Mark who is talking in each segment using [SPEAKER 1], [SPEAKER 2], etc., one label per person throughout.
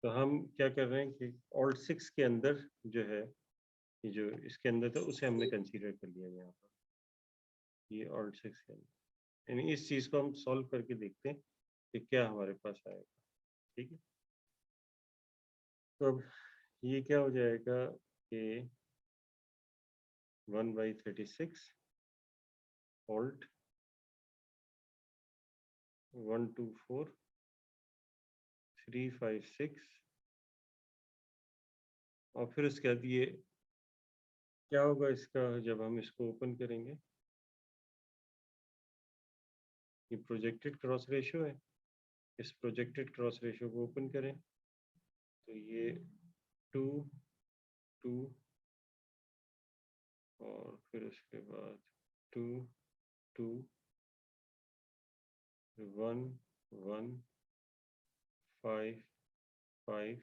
[SPEAKER 1] तो हम क्या कर रहे हैं कि ऑल्ट 6 के अंदर जो है, ये जो इसके अंदर था उसे हमने कंसीडर कर लिया यहाँ पर, ये ऑल्ट 6 के अंदर, यानी इस चीज़ को हम सॉल्व करके देखते हैं कि क्या हमारे पास आएगा। ठीक है, तो अब ये क्या हो जाएगा कि 1/36 ऑल्ट 124 356, और फिर उसके बाद ये क्या होगा इसका जब हम इसको ओपन करेंगे, ये प्रोजेक्टेड क्रॉस रेशियो है, इस प्रोजेक्टेड क्रॉस रेशियो को ओपन करें तो ये 2 2 और फिर उसके बाद 2 2 1 1 5 5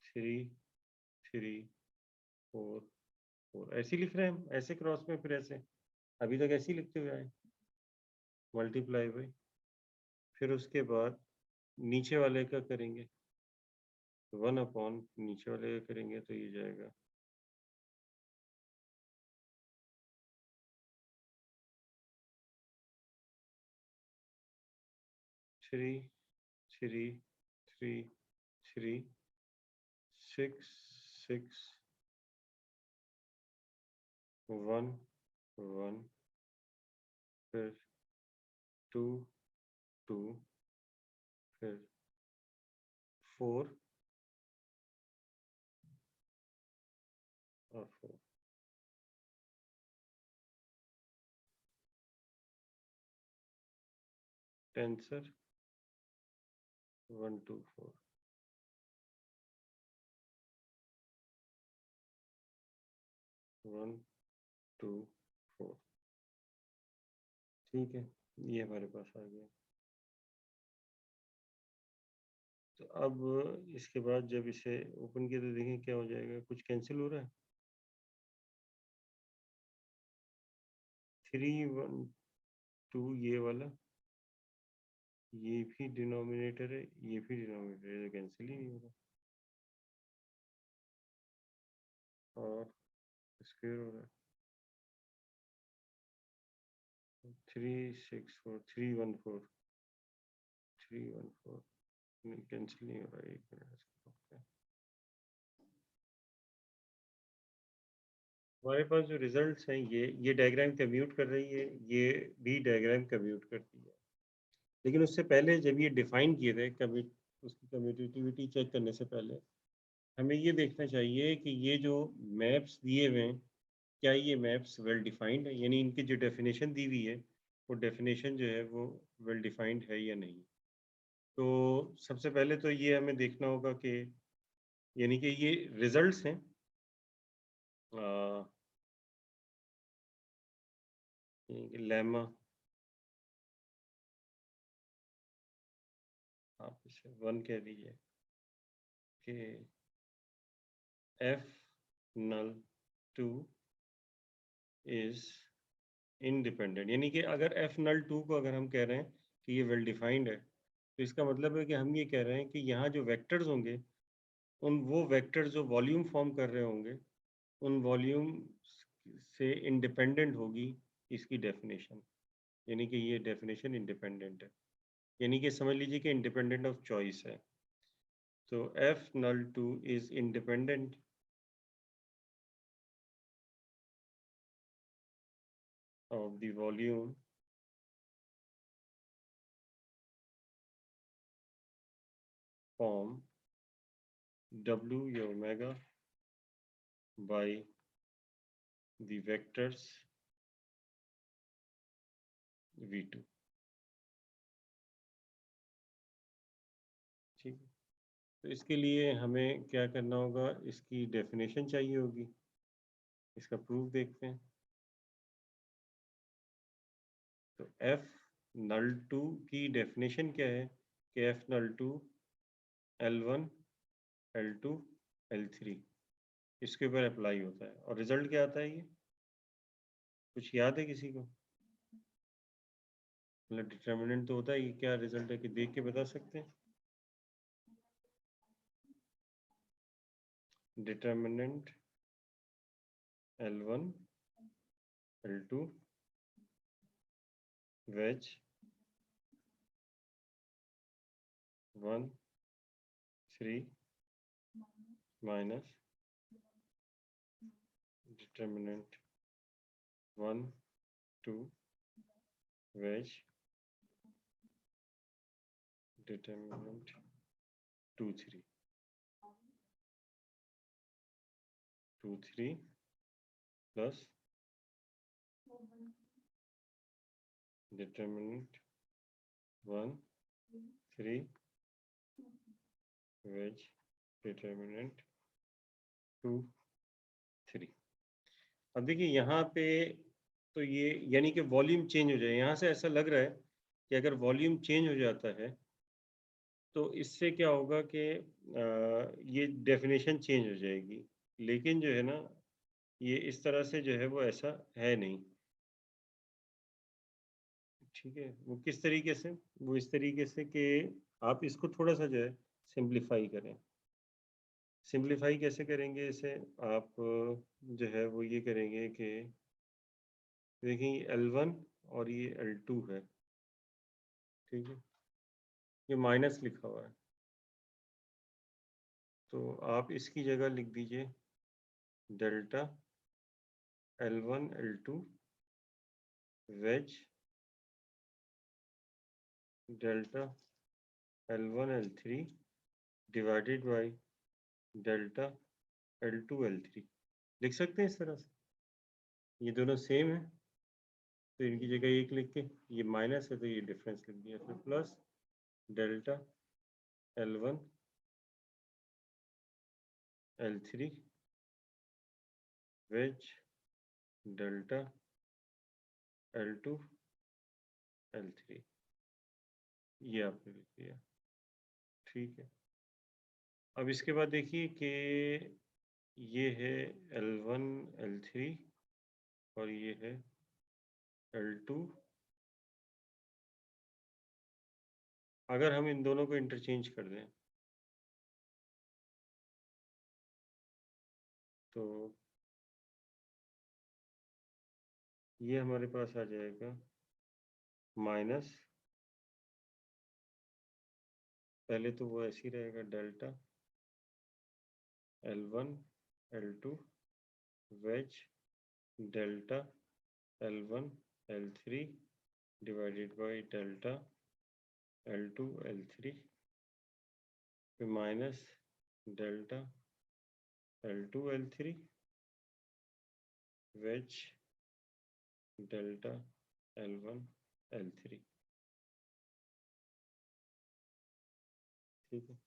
[SPEAKER 1] 3 3 4 4, ऐसे लिख रहे हैं हम, ऐसे क्रॉस में, फिर ऐसे अभी तक ऐसे ही लिखते हुए आए, मल्टीप्लाई बाई, फिर उसके बाद नीचे वाले का करेंगे 1 नीचे वाले का करेंगे तो ये जाएगा 3 3 3 3 6 6 1 1, फिर 2 2, फिर 4 और 4। Tensor 1 2 4, one two four. ठीक है, ये हमारे पास आ गया। तो अब इसके बाद जब इसे ओपन किया तो देखें क्या हो जाएगा, कुछ कैंसिल हो रहा है। 3 1 2 ये वाला, ये भी डिनोमिनेटर है, ये भी डिनोमिनेटर है, तो कैंसिल ही नहीं होगा, और स्क्वायर हो रहा है। 3 6 4 3 1 4 3 1 4, नहीं कैंसिल नहीं हो रहा है, एक मिनट इसको रोकते हैं। हमारे पास जो रिजल्ट्स हैं ये डायग्राम कम्यूट कर रही है, ये भी डायग्राम कम्यूट करती है, लेकिन उससे पहले जब ये डिफाइन किए थे कम्यूट, उसकी कम्यूटेटिविटी चेक करने से पहले हमें ये देखना चाहिए कि ये जो मैप्स दिए हुए हैं क्या ये मैप्स वेल डिफाइंड है, यानी इनकी जो डेफिनेशन दी हुई है वो डेफिनेशन जो है वो वेल डिफाइंड है या नहीं। तो सबसे पहले तो ये हमें देखना होगा कि यानी कि ये रिजल्ट्स हैं, लेमा, आप इसे 1 कह दीजिए कि एफ नल 2 इज इंडिपेंडेंट, यानी कि अगर एफ नल 2 को अगर हम कह रहे हैं कि ये वेल डिफाइंड है तो इसका मतलब है कि हम ये कह रहे हैं कि यहाँ जो वेक्टर्स होंगे उन वो वेक्टर्स जो वॉल्यूम फॉर्म कर रहे होंगे उन वॉल्यूम से इंडिपेंडेंट होगी इसकी डेफिनेशन, यानी कि ये डेफिनेशन इंडिपेंडेंट है, यानी कि समझ लीजिए कि इंडिपेंडेंट ऑफ चॉइस है। तो F null 2 is independent of the volume form W या omega by the vectors V2। ठीक है, तो इसके लिए हमें क्या करना होगा, इसकी डेफिनेशन चाहिए होगी, इसका प्रूफ देखते हैं। तो F नल 2 की डेफिनेशन क्या है कि F नल 2 L1 L2 L3 इसके ऊपर अप्लाई होता है, और रिजल्ट क्या आता है, ये कुछ याद है किसी को? मतलब डिटर्मिनेंट तो होता है, ये क्या रिजल्ट है कि देख के बता सकते हैं? Determinant L1 L2 wedge 1 3 minus determinant 1 2 wedge determinant 2 3 2 3 plus determinant 1 3 wedge determinant 2 3। अब देखिए यहाँ पे तो ये यानी कि वॉल्यूम चेंज हो जाए, यहाँ से ऐसा लग रहा है कि अगर वॉल्यूम चेंज हो जाता है तो इससे क्या होगा कि ये डेफिनेशन चेंज हो जाएगी, लेकिन जो है ना ये इस तरह से जो है वो ऐसा है नहीं। ठीक है, वो किस तरीके से, वो इस तरीके से कि आप इसको थोड़ा सा जो है सिंप्लीफाई करें। सिंप्लीफाई कैसे करेंगे इसे, आप जो है वो ये करेंगे कि देखिए L1 और ये L2 है, ठीक है, ये माइनस लिखा हुआ है, तो आप इसकी जगह लिख दीजिए delta L1 L2 wedge delta L1 L3 divided by delta L2 L3। लिख सकते हैं इस तरह से, ये दोनों सेम है तो इनकी जगह एक लिख के, ये माइनस है तो ये डिफरेंस लिख दिया, फिर plus delta L1 L3 wedge delta L2 L3, ये आपने लिख दिया। ठीक है, अब इसके बाद देखिए कि ये है L1 L3 और ये है L2। अगर हम इन दोनों को इंटरचेंज कर दें तो ये हमारे पास आ जाएगा माइनस, पहले तो वो ऐसे ही रहेगा delta L1 L2 wedge delta L1 L3 divided by delta L2 L3 फिर minus delta L2 L3 wedge delta L1 L3। ठीक है,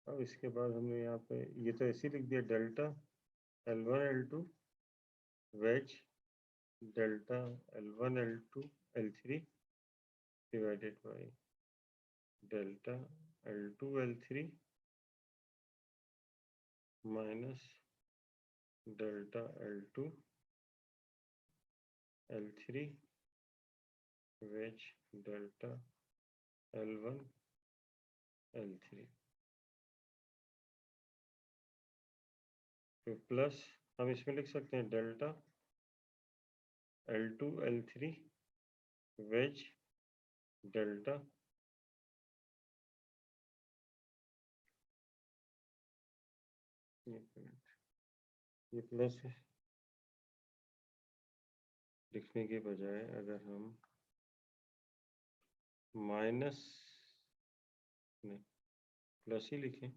[SPEAKER 1] अब इसके बाद हमने यहाँ पे ये तो ऐसे ही लिख दिया delta L1 L2 wedge delta L1 L2 L3 divided by delta L2 L3 minus delta L2 L3 wedge delta L1 L3 फिर प्लस हम इसमें लिख सकते हैं delta L2 L3 wedge delta ये प्लस है, लिखने के बजाय अगर हम माइनस नहीं प्लस ही लिखें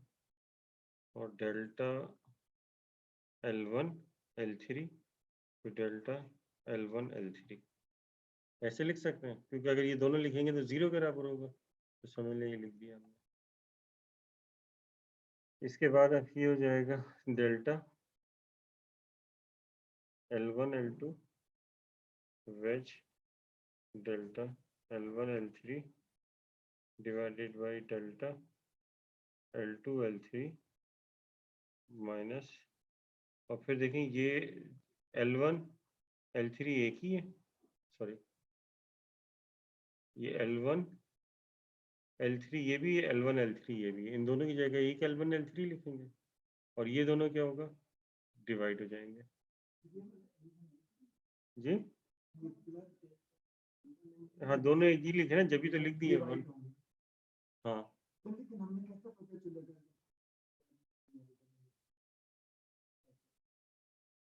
[SPEAKER 1] और डेल्टा L1 L3 फिर डेल्टा L1 L3 ऐसे लिख सकते हैं, क्योंकि अगर ये दोनों लिखेंगे तो जीरो के बराबर होगा, तो समझ लें ये लिख दिया हमने। इसके बाद अब ये हो जाएगा delta L1 L2 wedge delta L1 L3 divided by delta L2 L3 minus, और फिर देखें ये L1 L3 एक ही है, सॉरी ये L1 L3 ये भी है, L1 L3 ये भी है। इन दोनों की जगह एक L1 L3 लिखेंगे और ये दोनों क्या होगा, डिवाइड हो जाएंगे जी। हाँ दोनों एक ही लिखे ना, जब भी तो लिख दिए वन। हाँ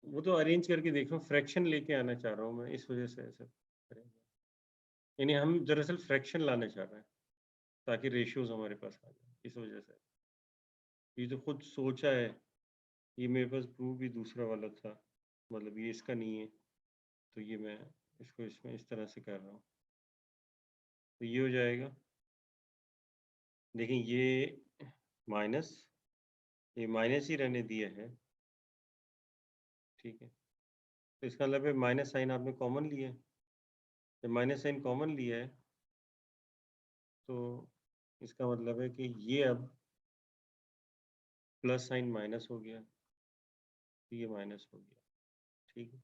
[SPEAKER 1] वो तो अरेंज करके देख रहा हूँ, फ्रैक्शन लेके आना चाह रहा हूँ मैं, इस वजह से ऐसा करेंगे। यानी हम दरअसल फ्रैक्शन लाना चाह रहे हैं ताकि रेशियोज हमारे पास आ जाए, इस वजह से। ये तो खुद सोचा है, ये मेरे पास प्रूफ भी दूसरा वाला था, मतलब ये इसका नहीं है, तो ये मैं इसको इसमें इस तरह से कर रहा हूँ। तो ये हो जाएगा, देखिए ये माइनस, ये माइनस ही रहने दिया है, ठीक है। तो इसका मतलब है माइनस साइन आपने कॉमन लिया है, जब माइनस साइन कॉमन लिया है तो इसका मतलब है कि ये अब प्लस साइन माइनस हो गया, तो ये माइनस हो गया, ठीक है।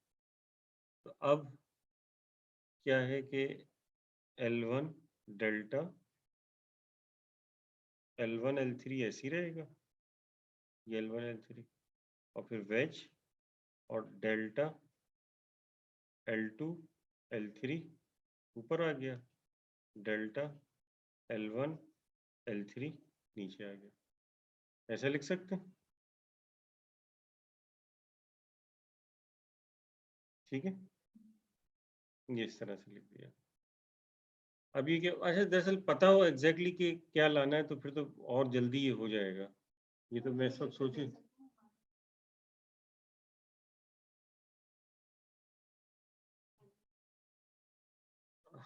[SPEAKER 1] तो अब क्या है कि L1 डेल्टा L1 L3 ऐसे ही रहेगा, ये L1 L3, और फिर वेज और डेल्टा L2 L3 ऊपर आ गया, डेल्टा L1 L3 नीचे आ गया। ऐसा लिख सकते हैं, ठीक है, ये इस तरह से लिख दिया। अब ये क्या, अच्छा दरअसल पता हो एग्जैक्टली कि क्या लाना है तो फिर तो और जल्दी ये हो जाएगा। ये तो मैं सब सोची,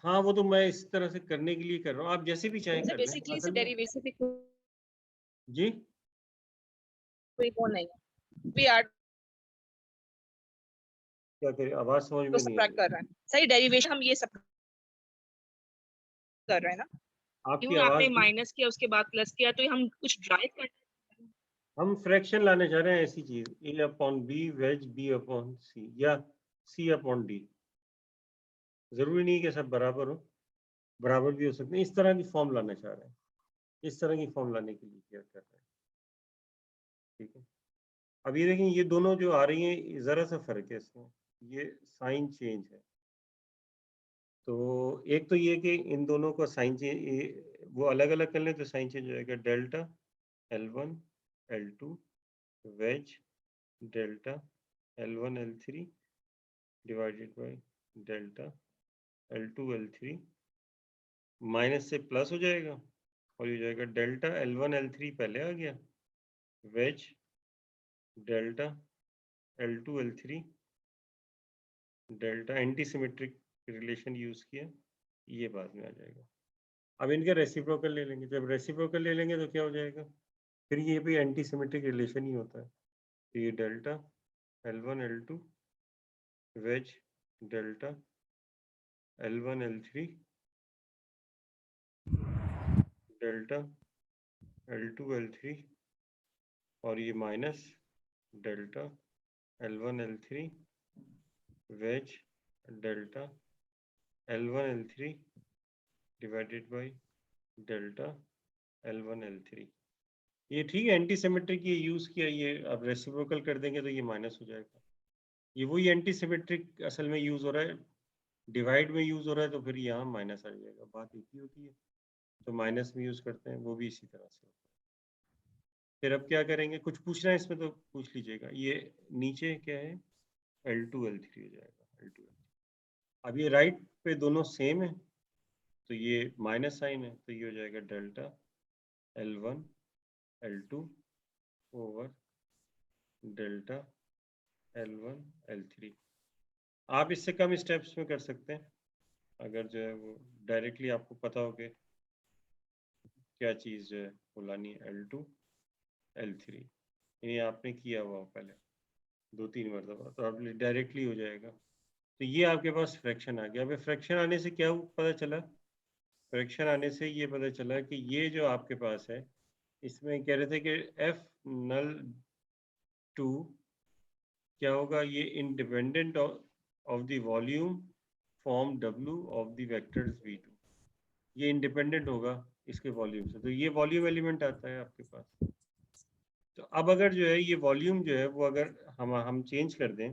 [SPEAKER 1] हाँ वो तो मैं इस तरह से करने के लिए कर रहा हूँ, आप जैसे भी चाहें कर लें
[SPEAKER 2] बेसिकली
[SPEAKER 1] असल में।
[SPEAKER 2] डेरिवेशन में
[SPEAKER 1] जी
[SPEAKER 2] कोई वो नहीं है, वी आर
[SPEAKER 1] क्या करें, आवाज समझ
[SPEAKER 2] तो
[SPEAKER 1] में नहीं आ
[SPEAKER 2] सब्ट्रैक्ट
[SPEAKER 1] रही,
[SPEAKER 2] कर रहे हैं, सही डेरिवेशन हम ये सब कर रहे हैं ना,
[SPEAKER 1] आपकी
[SPEAKER 2] क्यों आपने
[SPEAKER 1] आवाज भी।
[SPEAKER 2] माइनस किया उसके बाद प्लस किया, तो हम कुछ ड्राइव कर
[SPEAKER 1] हम फ्रैक्शन लाने चाह रहे हैं, ऐसी चीज a अपॉन बी वेज b अपॉन सी या c अपॉन डी, जरूरी नहीं कि सब बराबर हो, बराबर भी हो सकते हैं, इस तरह की फॉर्म लाना चाह रहे हैं, इस तरह की फॉर्म लाने के लिए क्या कर रहे हैं, ठीक है। अब ये देखें, ये दोनों जो आ रही हैं जरा सा फर्क है इसमें, ये साइन चेंज है। तो एक तो ये कि इन दोनों का साइन चेंज वो अलग अलग कर लें तो साइन चेंज हो जाएगा, delta L1 L2 wedge delta L1 L3 divided by delta L2 L3, minus से प्लस हो जाएगा और ये हो जाएगा डेल्टा L1 L3 पहले आ गया, wedge delta L2 L3 delta, anti symmetric relation use किया, ये बाद में आ जाएगा। अब इनका रेसिप्रोकल ले लेंगे, जब रेसिप्रोकल ले लेंगे तो क्या हो जाएगा, फिर ये भी एंटी सिमेट्रिक रिलेशन ही होता है, तो ये delta L1 L2 wedge delta L1 L3 delta L2 L3 और ये minus delta L1 L3 wedge delta L1 L3 divided by delta L1 L3। ये ठीक है, एंटी सिमेट्रिक ये यूज किया, ये अब रेसिप्रोकल कर देंगे तो ये माइनस हो जाएगा। ये वही एंटी सिमेट्रिक असल में यूज हो रहा है, डिवाइड में यूज हो रहा है, तो फिर यहाँ माइनस आ जाएगा, बात एक ही होती है। तो माइनस में यूज करते हैं, वो भी इसी तरह से होता है। फिर अब क्या करेंगे, कुछ पूछना है इसमें तो पूछ लीजिएगा। ये नीचे क्या है, L2 L3 हो जाएगा, L2 L3। अब ये राइट पे दोनों सेम है, तो ये माइनस साइन है, तो ये हो जाएगा delta L1 L2 over delta L1 L3। आप इससे कम स्टेप्स में कर सकते हैं, अगर जो है वो डायरेक्टली आपको पता हो कि क्या चीज़ जो है वो लानी है, L2 L3, यानी आपने किया हुआ हो पहले 2-3 मरतबा, तो आप डायरेक्टली हो जाएगा। तो ये आपके पास फ्रैक्शन आ गया। अब फ्रैक्शन आने से क्या पता चला, फ्रैक्शन आने से ये पता चला कि ये जो आपके पास है, इसमें कह रहे थे कि F नल 2 क्या होगा, ये independent of the volume form W of the vectors V2, ये इंडिपेंडेंट होगा इसके वॉल्यूम से, तो ये वॉल्यूम एलिमेंट आता है आपके पास। तो अब अगर जो है ये वॉल्यूम जो है वो अगर हम चेंज कर दें,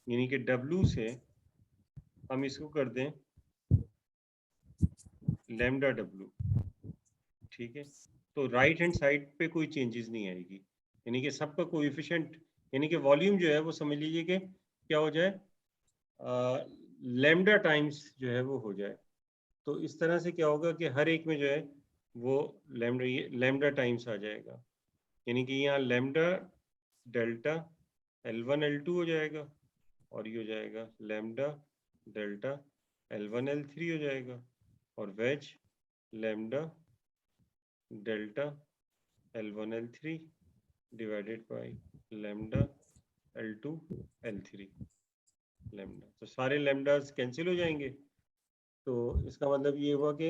[SPEAKER 1] यानी कि W से हम इसको कर दें लैम्डा W, ठीक है, तो राइट हैंड साइड पे कोई चेंजेस नहीं आएगी, यानी कि सबका कोएफिशिएंट, यानी कि वॉल्यूम जो है वो समझ लीजिए कि क्या हो जाए, लैम्डा टाइम्स जो है वो हो जाए। तो इस तरह से क्या होगा कि हर एक में जो है वो लैम्डा टाइम्स आ जाएगा, यानी कि यहाँ लैम्डा डेल्टा L1 L2 हो जाएगा, और ये हो जाएगा लैम्डा डेल्टा L1 L3 हो जाएगा, और wedge lambda delta L1 L3 divided by lambda L2 L3 lambda. तो सारे लैम्डास कैंसिल हो जाएंगे, तो इसका मतलब ये हुआ कि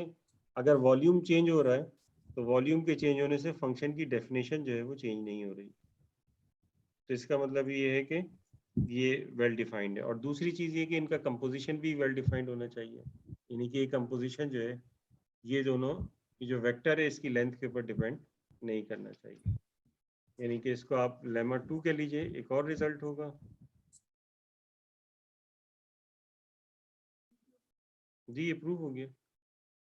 [SPEAKER 1] अगर वॉल्यूम चेंज हो रहा है तो वॉल्यूम के चेंज होने से फंक्शन की डेफिनेशन जो है वो चेंज नहीं हो रही। तो इसका मतलब ये है कि ये वेल डिफाइंड है। और दूसरी चीज़ ये कि इनका कंपोजिशन भी वेल डिफाइंड होना चाहिए, यानी कि ये कंपोजिशन जो है ये दोनों, ये जो वेक्टर है इसकी लेंथ के ऊपर डिपेंड नहीं करना चाहिए, यानी कि इसको आप लेमा 2 कह लीजिए, एक और रिजल्ट होगा। जी, ये प्रूव हो गया,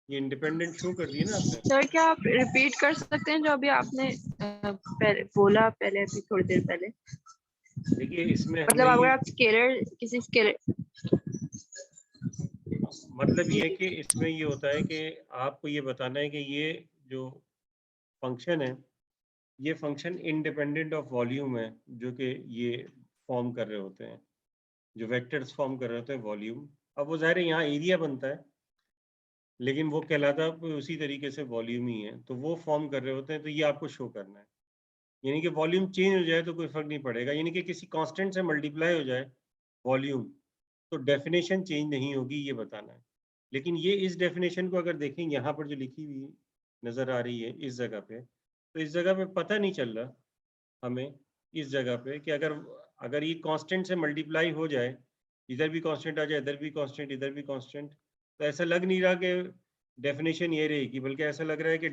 [SPEAKER 1] ये इंडिपेंडेंट शो कर दिया ना आपने।
[SPEAKER 2] सर क्या आप रिपीट कर सकते हैं जो अभी आपने पहले बोला, पहले अभी थोड़ी देर पहले?
[SPEAKER 1] देखिए इसमें
[SPEAKER 2] मतलब
[SPEAKER 1] हमें
[SPEAKER 2] अगर
[SPEAKER 1] ये
[SPEAKER 2] आप स्केलर किसी स्केलर
[SPEAKER 1] मतलब ये
[SPEAKER 2] जी
[SPEAKER 1] है कि इसमें ये होता है कि आपको ये बताना है कि ये जो फंक्शन है, ये फंक्शन इंडिपेंडेंट ऑफ वॉल्यूम है, जो कि ये फॉर्म कर रहे होते हैं, जो वेक्टर्स फॉर्म कर रहे होते हैं वॉल्यूम। अब वो ज़ाहिर है यहाँ एरिया बनता है, लेकिन वो कहलाता उसी तरीके से वॉल्यूम ही है, तो वो फॉर्म कर रहे होते हैं, तो ये आपको शो करना है। यानी कि वॉल्यूम चेंज हो जाए तो कोई फर्क नहीं पड़ेगा, यानी कि किसी कांस्टेंट से मल्टीप्लाई हो जाए वॉल्यूम, तो डेफिनेशन चेंज नहीं होगी, ये बताना है। लेकिन ये इस डेफिनेशन को अगर देखें यहाँ पर जो लिखी हुई नज़र आ रही है इस जगह पे, तो इस जगह पे पता नहीं चल रहा हमें इस जगह पे कि अगर अगर ये कांस्टेंट से मल्टीप्लाई हो जाए, इधर भी कांस्टेंट आ जाए, इधर भी कांस्टेंट, इधर भी कांस्टेंट, तो ऐसा लग नहीं रहा कि डेफिनेशन ये रहेगी, बल्कि ऐसा लग रहा है कि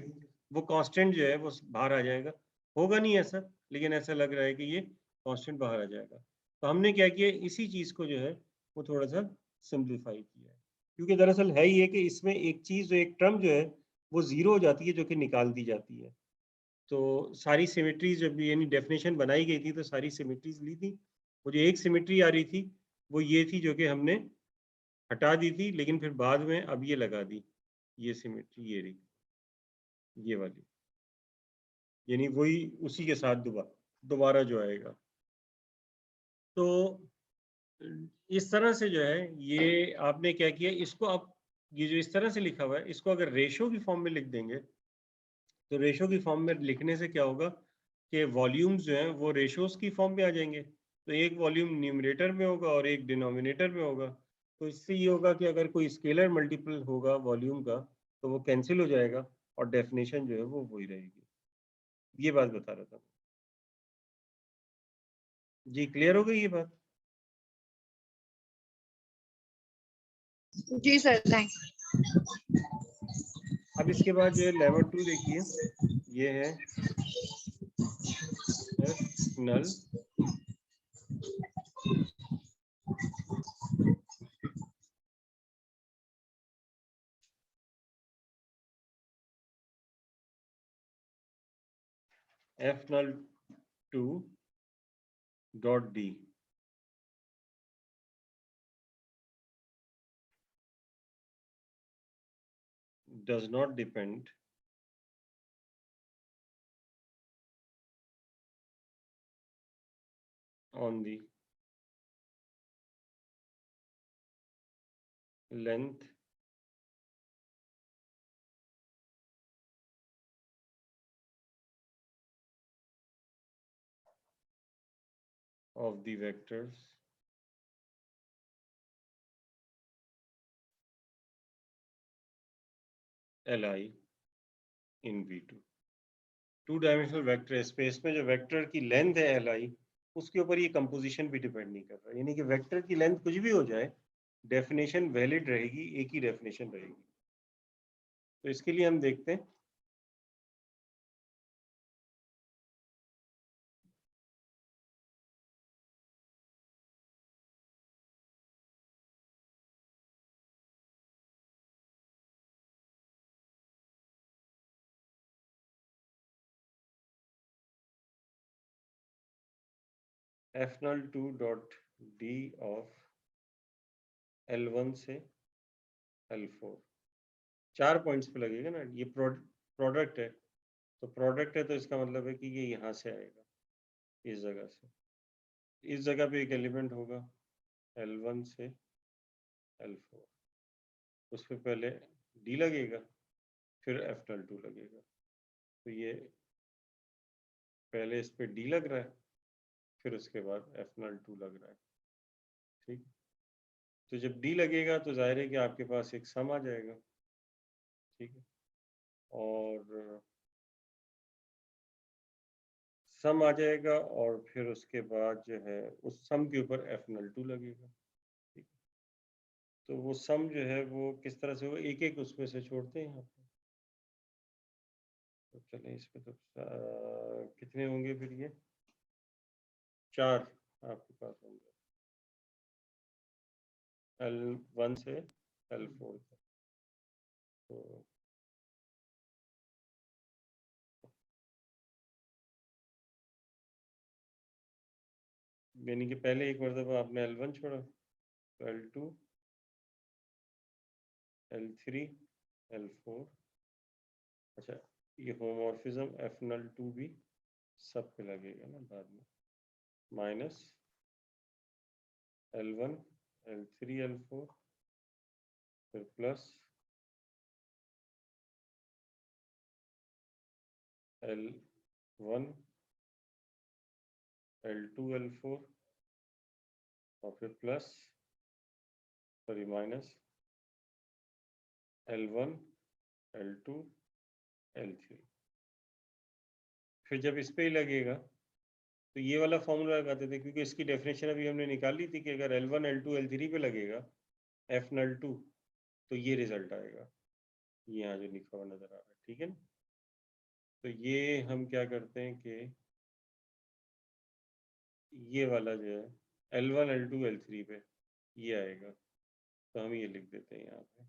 [SPEAKER 1] वो कांस्टेंट जो है वो बाहर आ जाएगा। होगा नहीं ऐसा, लेकिन ऐसा लग रहा है कि ये कांस्टेंट बाहर आ जाएगा। तो हमने क्या किया, इसी चीज़ को जो है वो थोड़ा सा सिंप्लीफाई किया है, क्योंकि दरअसल है ये कि इसमें एक चीज़, जो एक टर्म जो है वो ज़ीरो हो जाती है, जो कि निकाल दी जाती है। तो सारी सिमेट्रीज जब यानी डेफिनेशन बनाई गई थी तो सारी सिमेट्रीज ली थी, वो जो एक सिमेट्री आ रही थी वो ये थी जो कि हमने हटा दी थी, लेकिन फिर बाद में अब ये लगा दी, ये सिमेट्री ये रही, ये वाली, यानी वही उसी के साथ दोबारा दोबारा जो आएगा। तो इस तरह से जो है ये आपने क्या किया, इसको आप ये जो इस तरह से लिखा हुआ है इसको अगर रेशो की फॉर्म में लिख देंगे, तो रेशो की फॉर्म में लिखने से क्या होगा कि वॉल्यूम्स जो हैं वो रेशोस की फॉर्म में आ जाएंगे, तो एक वॉल्यूम न्यूमरेटर में होगा और एक डिनोमिनेटर में होगा। तो इससे ये होगा कि अगर कोई स्केलर मल्टीपल होगा वॉल्यूम का तो वो कैंसिल हो जाएगा और डेफिनेशन जो है वो वही रहेगी। ये बात बता रहा था। जी, क्लियर हो गई ये बात?
[SPEAKER 2] जी सर, थैंक
[SPEAKER 1] अब इसके बाद जो है लेवल 2 देखिए, ये है F null F null 2 dot D does not depend on the length of the vectors Li in V2। Two dimensional vector space में जो वेक्टर की लेंथ है Li, उसके ऊपर ये कंपोजिशन भी डिपेंड नहीं कर रहा, यानी कि वेक्टर की लेंथ कुछ भी हो जाए डेफिनेशन वैलिड रहेगी, एक ही डेफिनेशन रहेगी। तो इसके लिए हम देखते हैं F null 2 dot D of L1 से L4 4 पॉइंट्स पे लगेगा ना, ये प्रोडक्ट है, तो प्रोडक्ट है तो इसका मतलब है कि ये यहाँ से आएगा, इस जगह से, इस जगह पे एक एलिमेंट होगा L1 से L4, उस पर पहले D लगेगा, फिर F नल 2 लगेगा, तो ये पहले इस पे D लग रहा है, फिर उसके बाद F नल 2 लग रहा है, ठीक। तो जब D लगेगा तो जाहिर है कि आपके पास एक सम आ जाएगा, ठीक है, और सम आ जाएगा और फिर उसके बाद जो है उस सम के ऊपर F नल 2 लगेगा, ठीक। तो वो सम जो है वो किस तरह से, वो एक एक उसमें से छोड़ते हैं यहाँ पे, तो चलें इसमें तो कितने होंगे फिर ये 4 आपके पास होंगे L1 से L4 तक, तो यानी कि पहले एक मरतबा आपने L1 छोड़ा, तो L2 L3 L4, अच्छा ये होमोमॉर्फिज्म F नल 2 भी सब पे लगेगा ना बाद में, माइनस L1 L3 L4, फिर प्लस L1 L2 L4 और फिर plus sorry minus L1 L2 L3, फिर जब इस पे ही लगेगा तो ये वाला फॉर्मूला लगाते थे, क्योंकि इसकी डेफिनेशन अभी हमने निकाल ली थी कि अगर L1 L2 L3 पे लगेगा F नल 2 तो ये रिजल्ट आएगा, ये यहाँ जो लिखा हुआ नजर आ रहा है, ठीक है ना। तो ये हम क्या करते हैं कि ये वाला जो है L1 L2 L3 पे ये आएगा, तो हम ये लिख देते हैं यहाँ पे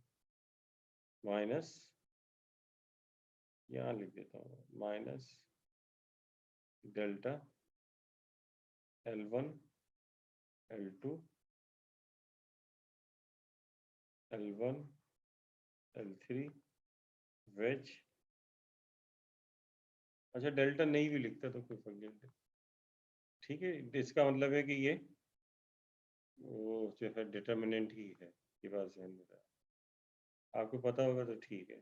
[SPEAKER 1] माइनस, यहाँ लिख देता हूँ minus delta L1 L2 L1 L3 wedge, अच्छा डेल्टा नहीं भी लिखता तो कोई फर्क नहीं, ठीक है, इसका मतलब है कि ये वो जो है डिटर्मिनेंट ही है, ये बात ध्यान में रहा, आपको पता होगा तो ठीक है।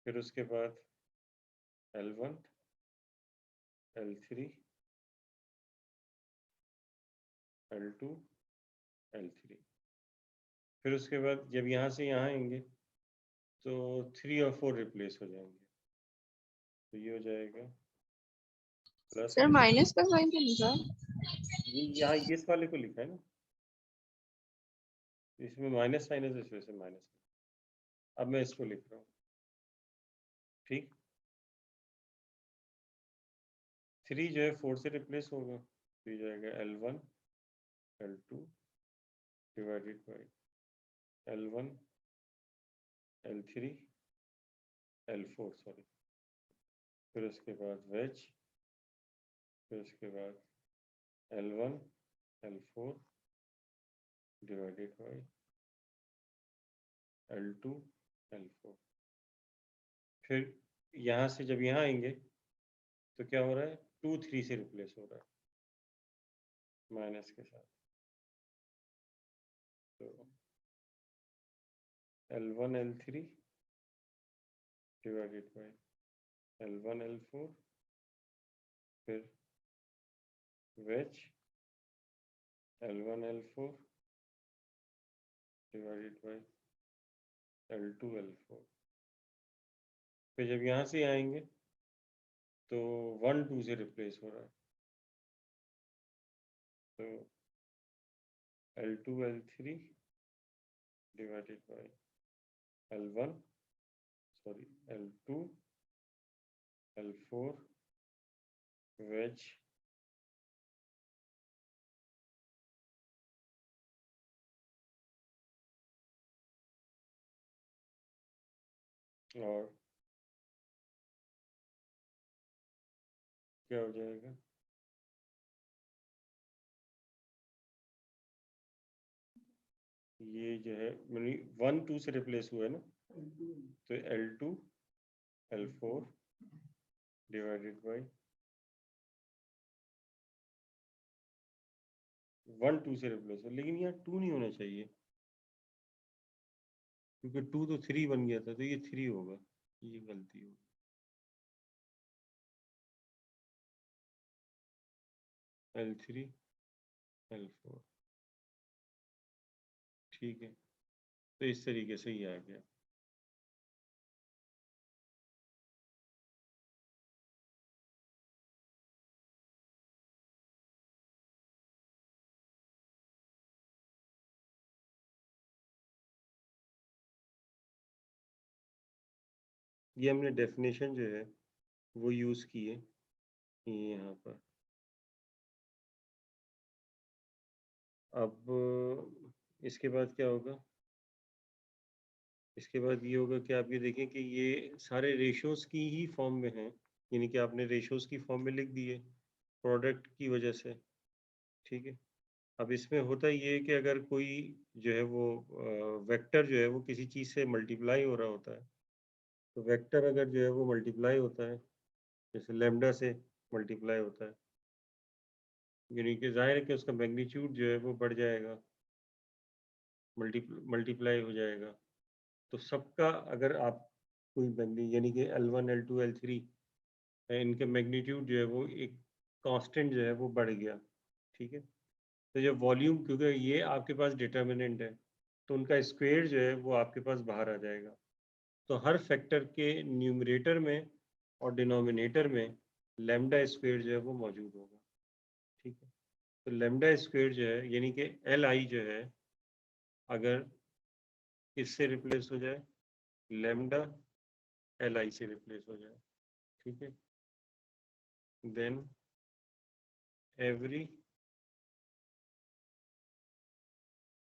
[SPEAKER 1] फिर उसके बाद L1 L3 L2 L3, फिर उसके बाद जब यहाँ से यहाँ आएंगे तो 3 और 4 रिप्लेस हो जाएंगे, तो ये हो जाएगा प्लस,
[SPEAKER 2] सर माइनस का साइन तो लिखा है।
[SPEAKER 1] ये यहाँ इस वाले को लिखा है ना, इसमें माइनस साइन है तो इस वजह से माइनस, अब मैं इसको लिख रहा हूँ, ठीक। 3 जो है 4 से रिप्लेस होगा, तो ये जाएगा L1 L2 divided by L1 L3 L4 sorry, फिर उसके बाद वेज, फिर उसके बाद L1 L4 divided by L2 L4, फिर यहाँ से जब यहाँ आएंगे तो क्या हो रहा है 2 3 से रिप्लेस हो रहा है माइनस के साथ, तो L1 L3 divided by L1 L4, फिर veg L1 L4 divided by L2 L4, फिर जब यहाँ से आएंगे तो 1 2 से रिप्लेस हो रहा है, तो L2 L3 divided by L1 sorry L2 L4 veg और क्या हो जाएगा ये जो है 1 2 से रिप्लेस हुआ है ना, तो L2 L4 डिवाइडेड बाई 1 2 से रिप्लेस हो, लेकिन यहाँ 2 नहीं होना चाहिए क्योंकि 2 तो 3 बन गया था, तो ये 3 होगा, ये गलती होगी। L3 L4 ठीक है, तो इस तरीके से ही आ गया। ये हमने डेफिनेशन जो है वो यूज़ की है यहाँ पर। अब इसके बाद क्या होगा, इसके बाद ये होगा कि आप ये देखें कि ये सारे रेशोज़ की ही फॉर्म में हैं, यानी कि आपने रेशोज़ की फॉर्म में लिख दिए प्रोडक्ट की वजह से, ठीक है। अब इसमें होता ये है कि अगर कोई जो है वो वेक्टर जो है वो किसी चीज़ से मल्टीप्लाई हो रहा होता है, तो वेक्टर अगर जो है वो मल्टीप्लाई होता है, जैसे लैम्डा से मल्टीप्लाई होता है, यानी कि ज़ाहिर है कि उसका मैग्नीट्यूड जो है वो बढ़ जाएगा, मल्टीप्लाई हो जाएगा। तो सबका अगर आप कोई यानी कि L1 L2 L3 इनके मैग्नीट्यूड जो है वो एक कांस्टेंट जो है वो बढ़ गया, ठीक है। तो जब वॉल्यूम, क्योंकि ये आपके पास डिटर्मिनेंट है, तो उनका स्क्वायर जो है वो आपके पास बाहर आ जाएगा। तो हर फैक्टर के न्यूमरेटर में और डिनोमिनेटर में लैम्डा स्क्वायर जो है वो मौजूद होगा, ठीक है। तो लैम्डा स्क्वायर जो है यानी कि Li जो है, अगर इससे रिप्लेस हो जाए, लैम्डा Li से रिप्लेस हो जाए, ठीक है, देन एवरी